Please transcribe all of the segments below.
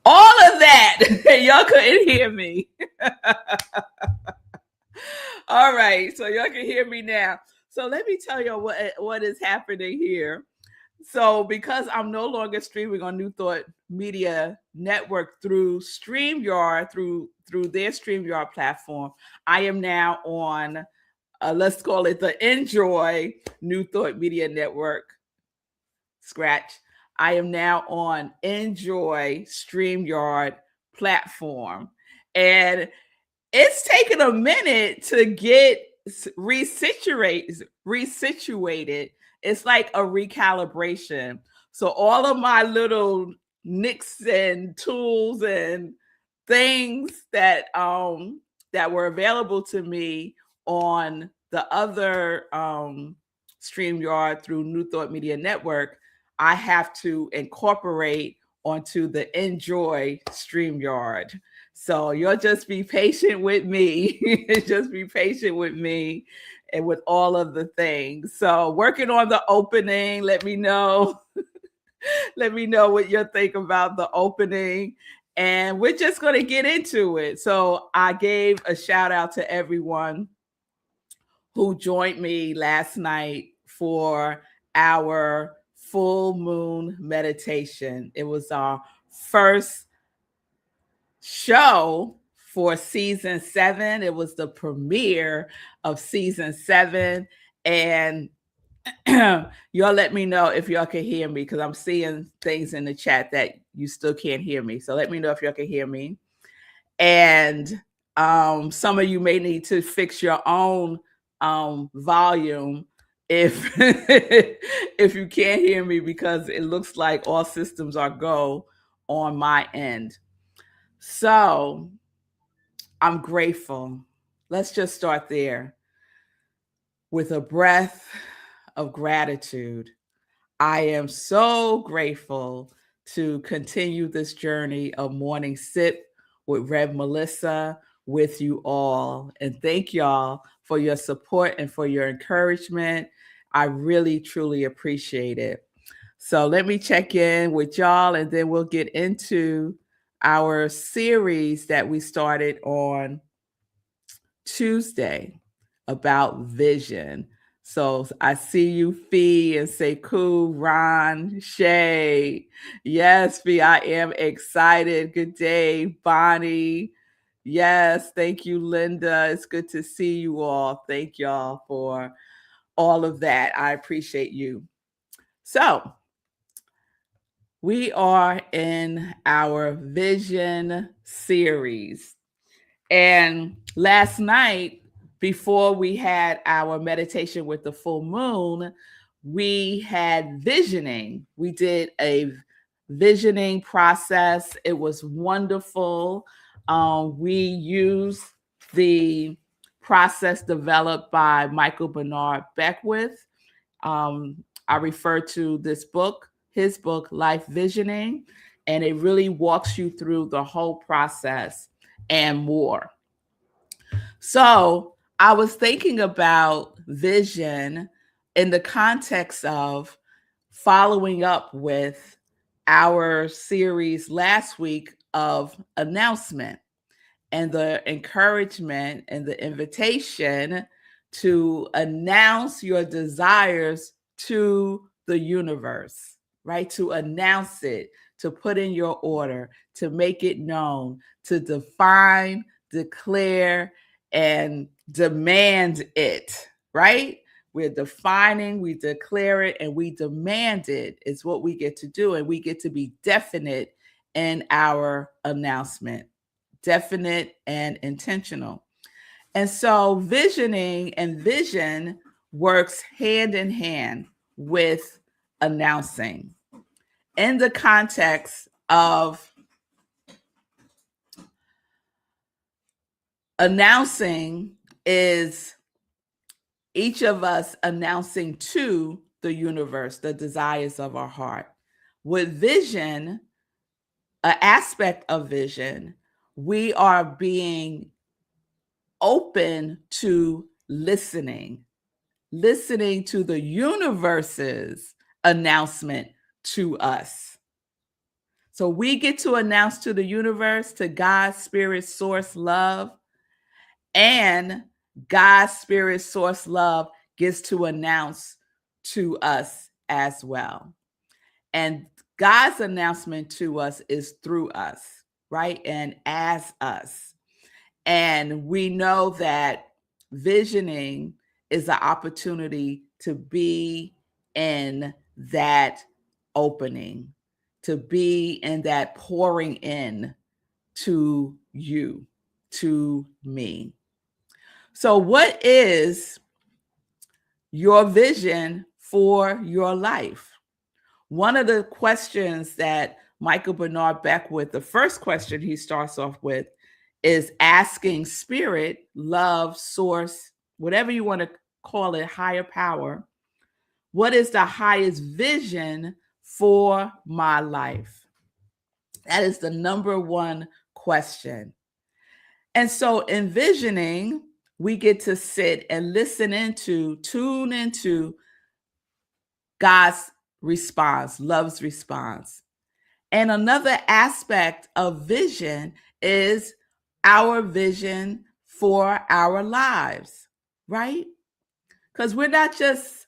All of that. Y'all couldn't hear me. All right. So y'all can hear me now. So let me tell you what is happening here. So because I'm no longer streaming on New Thought Media Network through StreamYard, through their StreamYard platform, I am now on, let's call it the Enjoy New Thought Media Network. Scratch. I am now on Enjoy StreamYard platform. And it's taken a minute to get resituated. It's like a recalibration. So all of my little nicks and tools and things that were available to me on the other StreamYard through New Thought Media Network, I have to incorporate onto the Enjoy StreamYard. So you'll just be patient with me. Just be patient with me and with all of the things. So working on the opening, let me know. Let me know what you think about the opening. And we're just going to get into it. So I gave a shout out to everyone who joined me last night for our full moon meditation. It was our first show for season 7. It was the premiere of season 7. And y'all let me know if y'all can hear me, because I'm seeing things in the chat that you still can't hear me. So let me know if y'all can hear me. And some of you may need to fix your own volume if if you can't hear me, because it looks like all systems are go on my end. So I'm grateful. Let's just start there with a breath of gratitude. I am so grateful to continue this journey of Morning Sip with Rev Melissa with you all. And thank y'all for your support and for your encouragement. I really, truly appreciate it. So let me check in with y'all, and then we'll get into our series that we started on Tuesday about vision. So I see you, Fee and Sekou, Ron, Shay. Yes, Fee, I am excited. Good day, Bonnie. Yes, thank you, Linda. It's good to see you all. Thank y'all for all of that. I appreciate you. So we are in our vision series. And last night, before we had our meditation with the full moon, we had visioning. We did a visioning process. It was wonderful. We used the process developed by Michael Bernard Beckwith. I refer to this book, his book, Life Visioning, and it really walks you through the whole process and more. So I was thinking about vision in the context of following up with our series last week of announcement and the encouragement and the invitation to announce your desires to the universe, right? To announce it, to put in your order, to make it known, to define, declare, and demand it, right? We're defining, we declare it, and we demand it is what we get to do. And we get to be definite in our announcement, definite and intentional. And so visioning and vision works hand in hand with announcing in the context of announcing is each of us announcing to the universe the desires of our heart. With vision, an aspect of vision, we are being open to listening to the universe's announcement to us. So we get to announce to the universe, to God's spirit source love, and God's spirit source love gets to announce to us as well. And God's announcement to us is through us, right? And as us. And we know that visioning is an opportunity to be in that opening, to be in that pouring in to you, to me. So, what is your vision for your life? One of the questions that Michael Bernard Beckwith, the first question he starts off with, is asking spirit, love, source, whatever you want to call it, higher power, what is the highest vision for my life? That is the number one question. And so envisioning, we get to sit and tune into God's response, love's response. And another aspect of vision is our vision for our lives, right? Because we're not just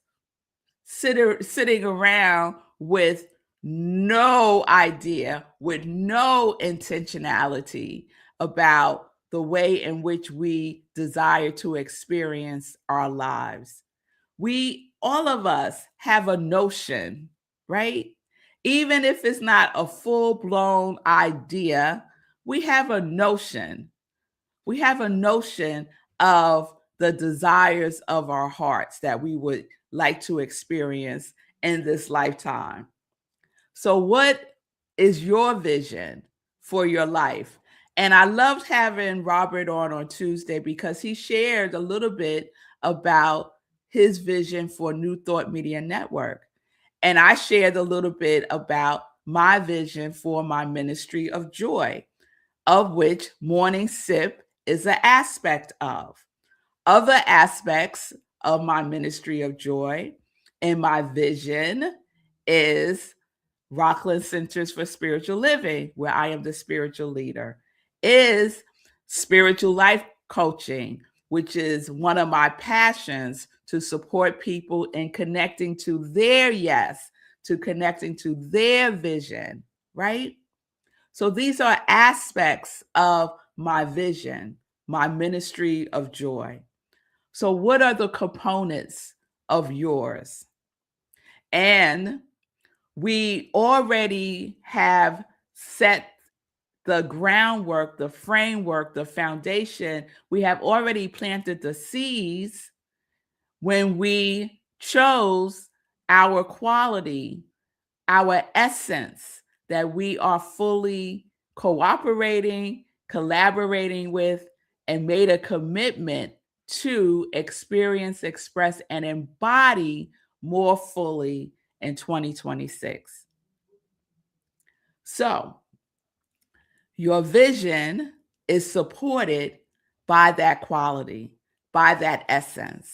sitting around with no idea, with no intentionality about the way in which we desire to experience our lives. All of us have a notion, right? Even if it's not a full-blown idea, we have a notion. We have a notion of the desires of our hearts that we would like to experience in this lifetime. So what is your vision for your life? And I loved having Robert on Tuesday because he shared a little bit about his vision for New Thought Media Network. And I shared a little bit about my vision for my ministry of joy, of which Morning Sip is an aspect of. Other aspects of my ministry of joy and my vision is Rockland Centers for Spiritual Living, where I am the spiritual leader, is spiritual life coaching, which is one of my passions to support people in connecting to their yes, to connecting to their vision, right? So these are aspects of my vision, my ministry of joy. So what are the components of yours? And we already have set the groundwork, the framework, the foundation. We have already planted the seeds when we chose our quality, our essence that we are fully cooperating, collaborating with, and made a commitment to experience, express, and embody more fully in 2026. So, your vision is supported by that quality, by that essence.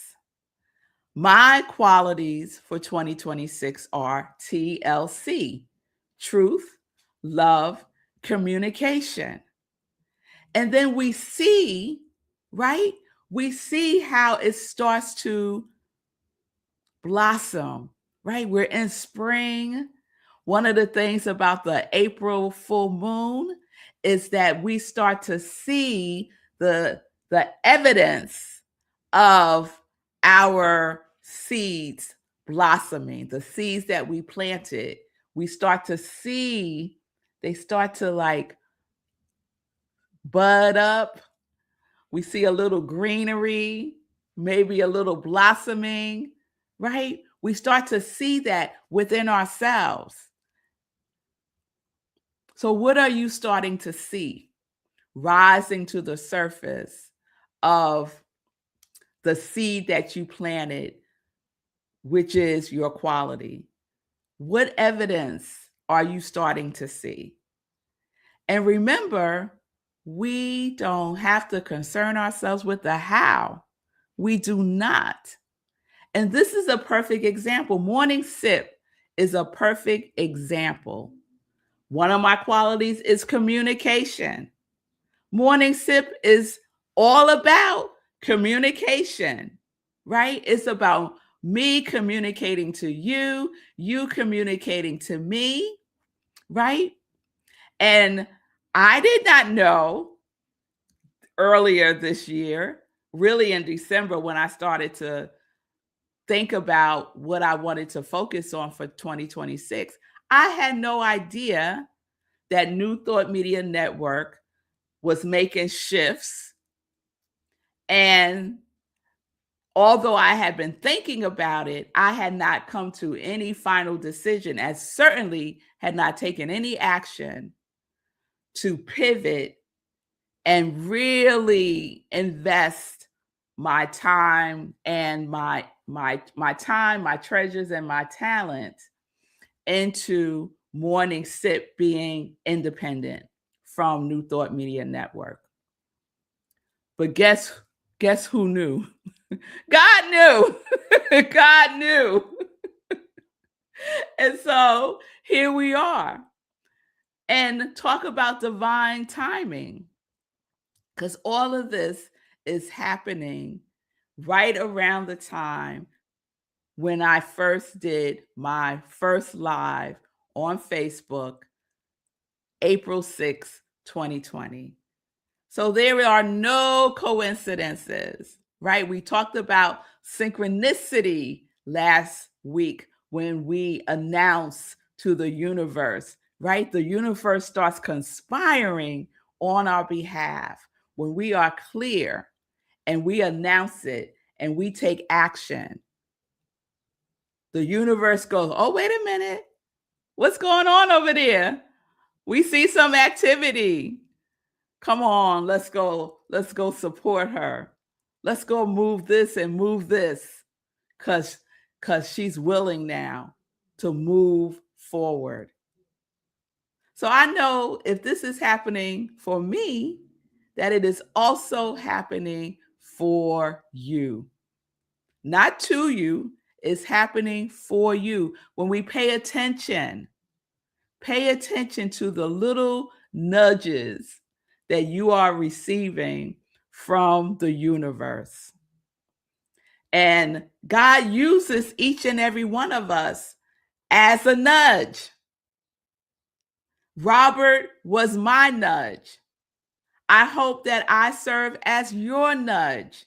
My qualities for 2026 are TLC, truth, love, communication. And then we see, right? We see how it starts to blossom, right? We're in spring. One of the things about the April full moon is that we start to see the evidence of our seeds blossoming, the seeds that we planted. We start to see, they start to like bud up. We see a little greenery, maybe a little blossoming, right? We start to see that within ourselves. So what are you starting to see rising to the surface of the seed that you planted, which is your quality? What evidence are you starting to see? And remember, we don't have to concern ourselves with the how. We do not. And this is a perfect example. Morning Sip is a perfect example. One of my qualities is communication. Morning Sip is all about communication, right? It's about me communicating to you, you communicating to me, right? And I did not know earlier this year, really in December, when I started to think about what I wanted to focus on for 2026, I had no idea that New Thought Media Network was making shifts. And although I had been thinking about it, I had not come to any final decision, as certainly had not taken any action to pivot and really invest my time and my time, my treasures, and my talent into Morning Sip being independent from New Thought Media Network. But guess who knew? God knew. God knew. And so here we are. And talk about divine timing, because all of this is happening right around the time when I first did my first live on Facebook, April 6, 2020. So there are no coincidences, right? We talked about synchronicity last week when we announced to the universe, right? The universe starts conspiring on our behalf when we are clear and we announce it and we take action. The universe goes, oh, wait a minute. What's going on over there? We see some activity. Come on, let's go support her. Let's go move this and move this, because she's willing now to move forward. So I know if this is happening for me, that it is also happening for you. Not to you, it's happening for you. When we pay attention to the little nudges that you are receiving from the universe. And God uses each and every one of us as a nudge. Robert was my nudge. I hope that I serve as your nudge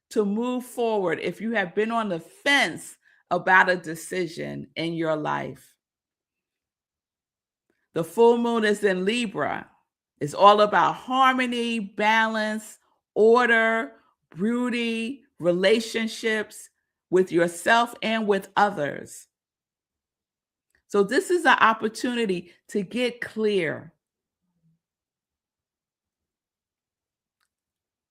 to move forward if you have been on the fence about a decision in your life. The full moon is in Libra. It's all about harmony, balance, order, beauty, relationships with yourself and with others. So this is an opportunity to get clear.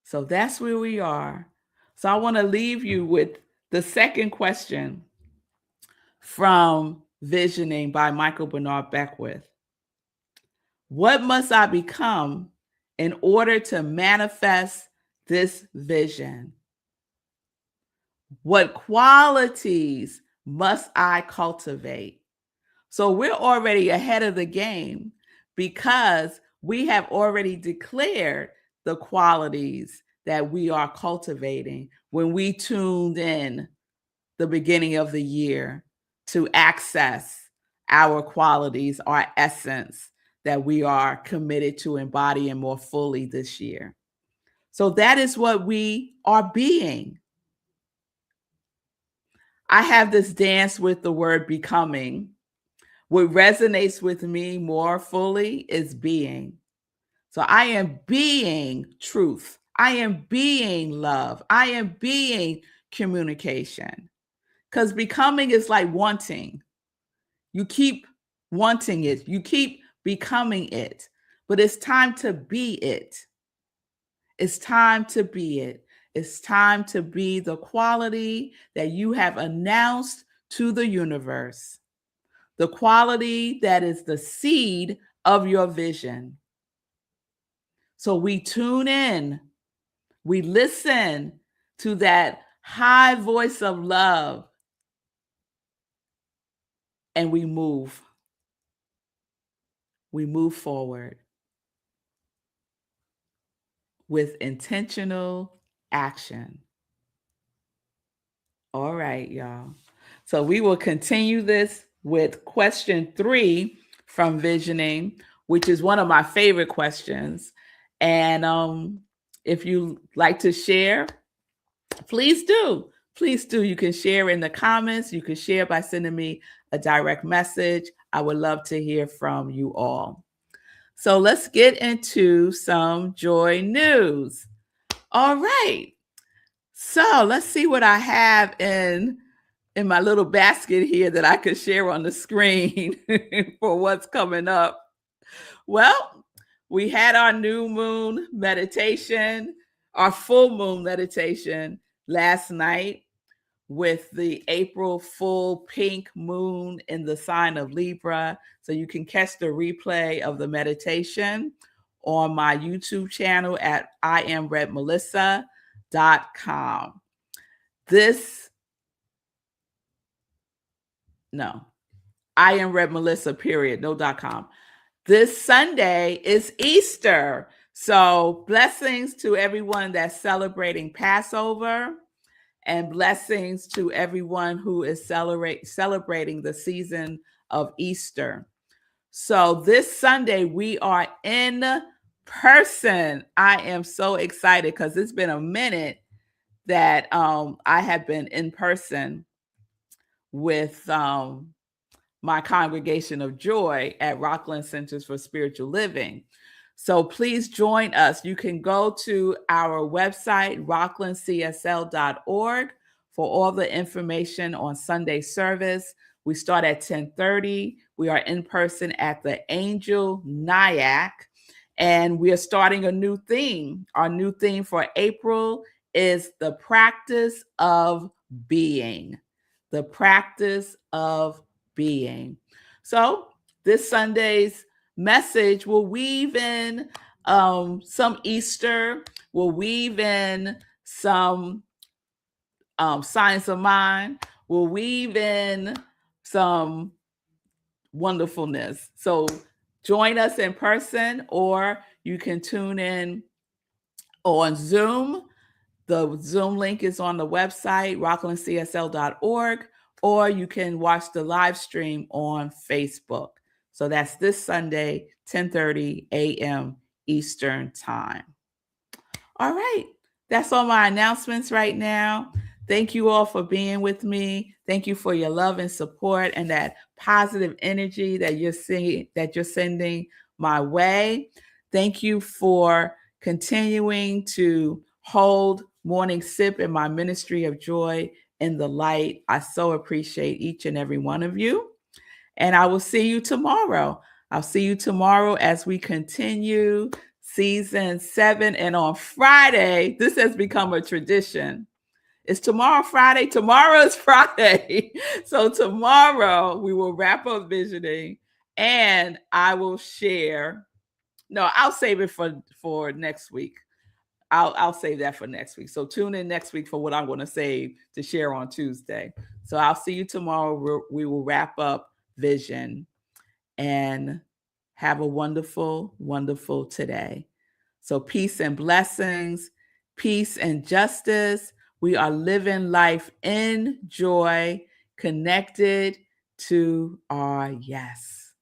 So that's where we are. So I want to leave you with the second question from Visioning by Michael Bernard Beckwith. What must I become in order to manifest this vision? What qualities must I cultivate? So we're already ahead of the game because we have already declared the qualities that we are cultivating when we tuned in the beginning of the year to access our qualities, our essence that we are committed to embodying more fully this year. So that is what we are being. I have this dance with the word becoming. What resonates with me more fully is being. So I am being truth. I am being love. I am being communication. Because becoming is like wanting. You keep wanting it. You keep becoming it. But it's time to be it. It's time to be it. It's time to be the quality that you have announced to the universe. The quality that is the seed of your vision. So we tune in, we listen to that high voice of love, and we move. we move forward with intentional action. All right, y'all. So we will continue this with question 3 from visioning, which is one of my favorite questions. And if you like to share, please do. Please do. You can share in the comments. You can share by sending me a direct message. I would love to hear from you all. So let's get into some joy news. All right. So let's see what I have in my little basket here that I could share on the screen for what's coming up. Well, we had our new moon meditation, our full moon meditation last night with the April full pink moon in the sign of Libra. So you can catch the replay of the meditation on my YouTube channel at iamredmelissa.com. I am Red Melissa, period, no.com. This Sunday is Easter. So blessings to everyone that's celebrating Passover, and blessings to everyone who is celebrating the season of Easter. So this Sunday, we are in person. I am so excited because it's been a minute that I have been in person with my congregation of joy at Rockland Centers for Spiritual Living. So please join us. You can go to our website, rocklandcsl.org, for all the information on Sunday service. We start at 10:30. We are in person at the Angel Nyack, and we are starting a new theme. Our new theme for April is the practice of being. The practice of being. So this Sunday's message will weave in some Easter, will weave in some science of mind, will weave in some wonderfulness. So join us in person, or you can tune in on Zoom. The Zoom link is on the website, rocklandcsl.org, or you can watch the live stream on Facebook. So that's this Sunday, 10:30 a.m. Eastern Time. All right. That's all my announcements right now. Thank you all for being with me. Thank you for your love and support and that positive energy that you're sending my way. Thank you for continuing to hold Morning Sip in my ministry of joy in the light. I so appreciate each and every one of you. And I will see you tomorrow. I'll see you tomorrow as we continue season 7. And on Friday, this has become a tradition. Is tomorrow Friday? Tomorrow is Friday. So tomorrow we will wrap up visioning, and I will share. No, I'll save it for next week. I'll save that for next week. So tune in next week for what I'm going to save to share on Tuesday. So I'll see you tomorrow. We will wrap up vision, and have a wonderful, wonderful today. So peace and blessings, peace and justice. We are living life in joy, connected to our yes.